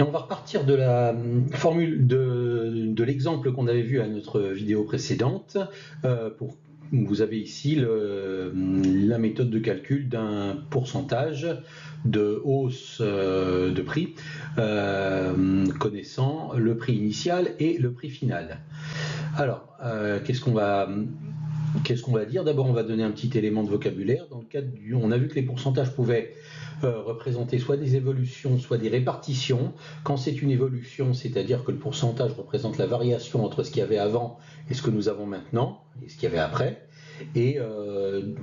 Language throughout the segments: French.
Et on va repartir de la formule de l'exemple qu'on avait vu à notre vidéo précédente. Vous avez ici la méthode de calcul d'un pourcentage de hausse de prix connaissant le prix initial et le prix final. Alors, qu'est-ce qu'on va dire? D'abord, on va donner un petit élément de vocabulaire. Dans le cadre on a vu que les pourcentages pouvaient représenter soit des évolutions, soit des répartitions. Quand c'est une évolution, c'est-à-dire que le pourcentage représente la variation entre ce qu'il y avait avant et ce que nous avons maintenant, et ce qu'il y avait après. Et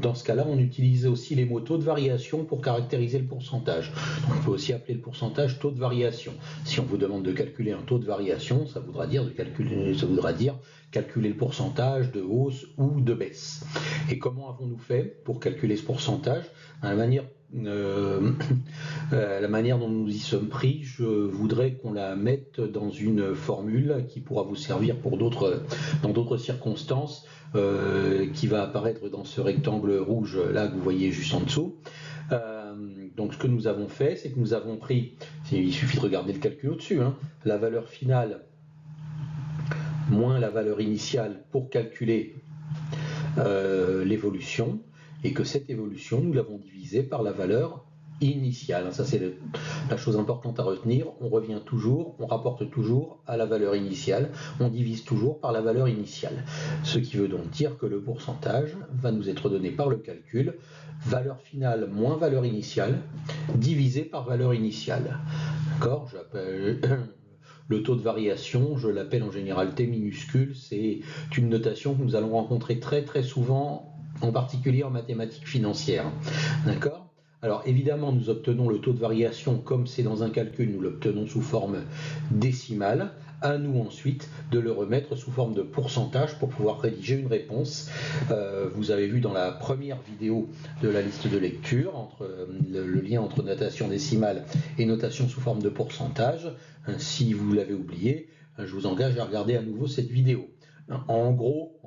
dans ce cas-là, on utilise aussi les mots taux de variation pour caractériser le pourcentage. Donc, on peut aussi appeler le pourcentage taux de variation. Si on vous demande de calculer un taux de variation, ça voudra dire calculer le pourcentage de hausse ou de baisse. Et comment avons-nous fait pour calculer ce pourcentage? La manière dont nous y sommes pris, je voudrais qu'on la mette dans une formule qui pourra vous servir dans d'autres circonstances, qui va apparaître dans ce rectangle rouge là que vous voyez juste en dessous. Donc ce que nous avons fait, c'est que nous avons pris, il suffit de regarder le calcul au-dessus, la valeur finale moins la valeur initiale pour calculer l'évolution, et que cette évolution, nous l'avons divisée par la valeur initiale. Ça, c'est la chose importante à retenir. On revient toujours, on rapporte toujours à la valeur initiale, on divise toujours par la valeur initiale. Ce qui veut donc dire que le pourcentage va nous être donné par le calcul valeur finale moins valeur initiale divisé par valeur initiale. D'accord? Le taux de variation, je l'appelle en général T minuscule, c'est une notation que nous allons rencontrer très très souvent, en particulier en mathématiques financières. D'accord? Alors évidemment, nous obtenons le taux de variation, comme c'est dans un calcul, nous l'obtenons sous forme décimale. À nous ensuite de le remettre sous forme de pourcentage pour pouvoir rédiger une réponse. Vous avez vu dans la première vidéo de la liste de lecture le lien entre notation décimale et notation sous forme de pourcentage. Si vous l'avez oublié, je vous engage à regarder à nouveau cette vidéo. En gros,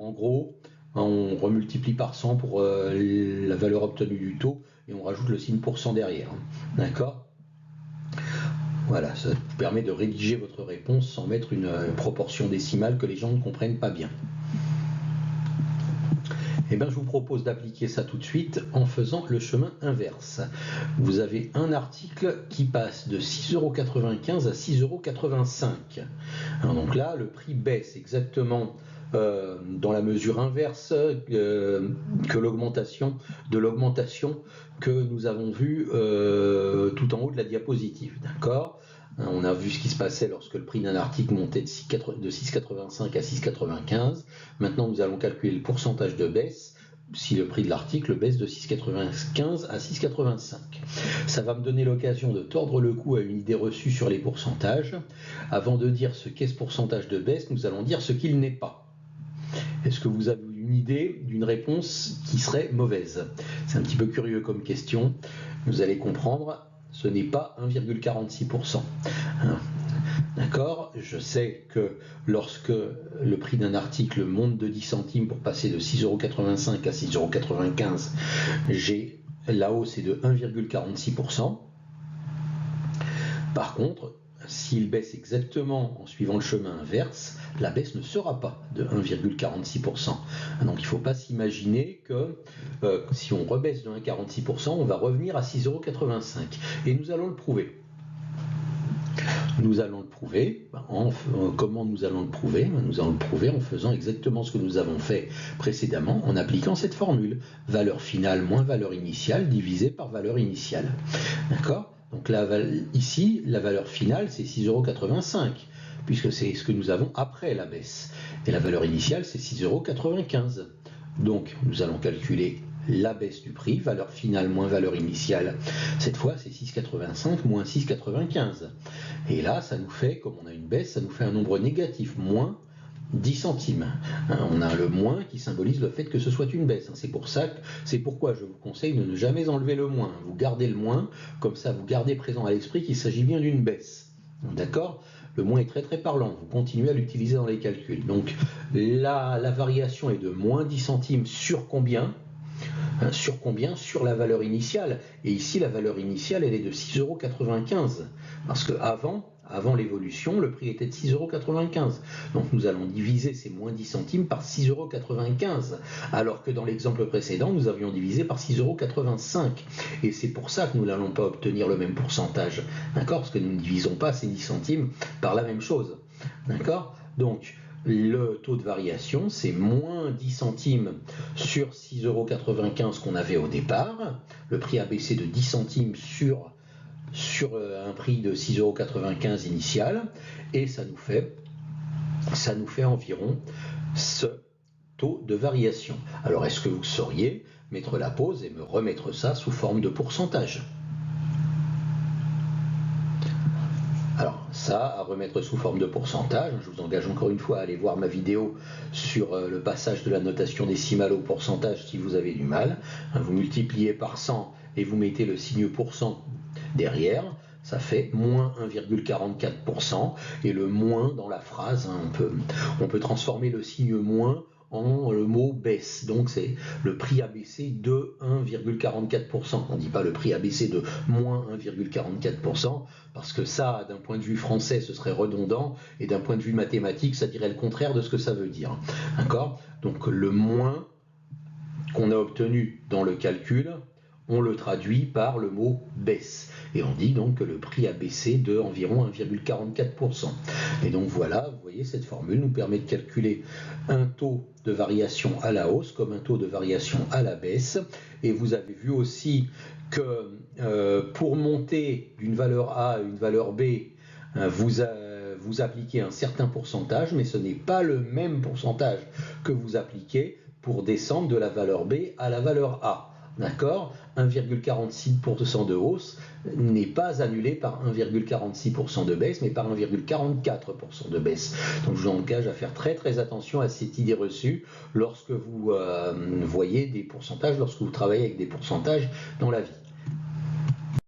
on remultiplie par 100 pour la valeur obtenue du taux et on rajoute le signe pourcent derrière. D'accord ? Voilà, ça vous permet de rédiger votre réponse sans mettre une proportion décimale que les gens ne comprennent pas bien. Eh bien, je vous propose d'appliquer ça tout de suite en faisant le chemin inverse. Vous avez un article qui passe de 6,95 € à 6,85 €. Donc là, le prix baisse exactement dans la mesure inverse que l'augmentation que nous avons vue tout en haut de la diapositive. D'accord ? On a vu ce qui se passait lorsque le prix d'un article montait de 6,85 à 6,95. Maintenant, nous allons calculer le pourcentage de baisse si le prix de l'article baisse de 6,95 à 6,85. Ça va me donner l'occasion de tordre le cou à une idée reçue sur les pourcentages. Avant de dire ce qu'est ce pourcentage de baisse, nous allons dire ce qu'il n'est pas. Est-ce que vous avez une idée d'une réponse qui serait mauvaise? C'est un petit peu curieux comme question. Vous allez comprendre. Ce n'est pas 1,46%. D'accord? Je sais que lorsque le prix d'un article monte de 10 centimes pour passer de 6,85 € à 6,95 €, la hausse est de 1,46%. Par contre, s'il baisse exactement en suivant le chemin inverse, la baisse ne sera pas de 1,46%. Donc il ne faut pas s'imaginer que si on rebaisse de 1,46%, on va revenir à 6,85 €. Et nous allons le prouver. Nous allons le prouver. Comment nous allons le prouver? Nous allons le prouver en faisant exactement ce que nous avons fait précédemment, en appliquant cette formule. Valeur finale moins valeur initiale divisée par valeur initiale. D'accord? Donc là, ici, la valeur finale, c'est 6,85 €, puisque c'est ce que nous avons après la baisse. Et la valeur initiale, c'est 6,95 €. Donc, nous allons calculer la baisse du prix, valeur finale moins valeur initiale. Cette fois, c'est 6,85 moins 6,95. Et là, ça nous fait, comme on a une baisse, ça nous fait un nombre négatif, moins 10 centimes. On a le moins qui symbolise le fait que ce soit une baisse. C'est pourquoi je vous conseille de ne jamais enlever le moins. Vous gardez le moins, comme ça vous gardez présent à l'esprit qu'il s'agit bien d'une baisse. D'accord? Le moins est très très parlant. Vous continuez à l'utiliser dans les calculs. Donc la variation est de moins 10 centimes sur combien? Sur la valeur initiale. Et ici, la valeur initiale, elle est de 6,95 €. Parce que avant avant l'évolution, le prix était de 6,95 €. Donc nous allons diviser ces moins 10 centimes par 6,95 €, alors que dans l'exemple précédent, nous avions divisé par 6,85 €. Et c'est pour ça que nous n'allons pas obtenir le même pourcentage, d'accord? Parce que nous ne divisons pas ces 10 centimes par la même chose, d'accord? Donc, le taux de variation, c'est moins 10 centimes sur 6,95 € qu'on avait au départ. Le prix a baissé de 10 centimes sur un prix de 6,95 € initial, et ça nous fait environ ce taux de variation. Alors, est-ce que vous sauriez mettre la pause et me remettre ça sous forme de pourcentage? Alors ça, à remettre sous forme de pourcentage, je vous engage encore une fois à aller voir ma vidéo sur le passage de la notation décimale au pourcentage si vous avez du mal. Vous multipliez par 100 et vous mettez le signe pourcent derrière, ça fait moins 1,44%, et le moins dans la phrase, on peut transformer le signe moins en le mot baisse, donc c'est le prix a baissé de 1,44%. On ne dit pas le prix a baissé de moins 1,44%, parce que ça, d'un point de vue français, ce serait redondant, et d'un point de vue mathématique, ça dirait le contraire de ce que ça veut dire. D'accord? Donc le moins qu'on a obtenu dans le calcul, on le traduit par le mot baisse. Et on dit donc que le prix a baissé de environ 1,44%. Et donc voilà, vous voyez, cette formule nous permet de calculer un taux de variation à la hausse comme un taux de variation à la baisse. Et vous avez vu aussi que pour monter d'une valeur A à une valeur B, vous appliquez un certain pourcentage, mais ce n'est pas le même pourcentage que vous appliquez pour descendre de la valeur B à la valeur A. D'accord? 1,46% de hausse n'est pas annulé par 1,46% de baisse, mais par 1,44% de baisse. Donc je vous engage à faire très très attention à cette idée reçue lorsque vous voyez des pourcentages, lorsque vous travaillez avec des pourcentages dans la vie.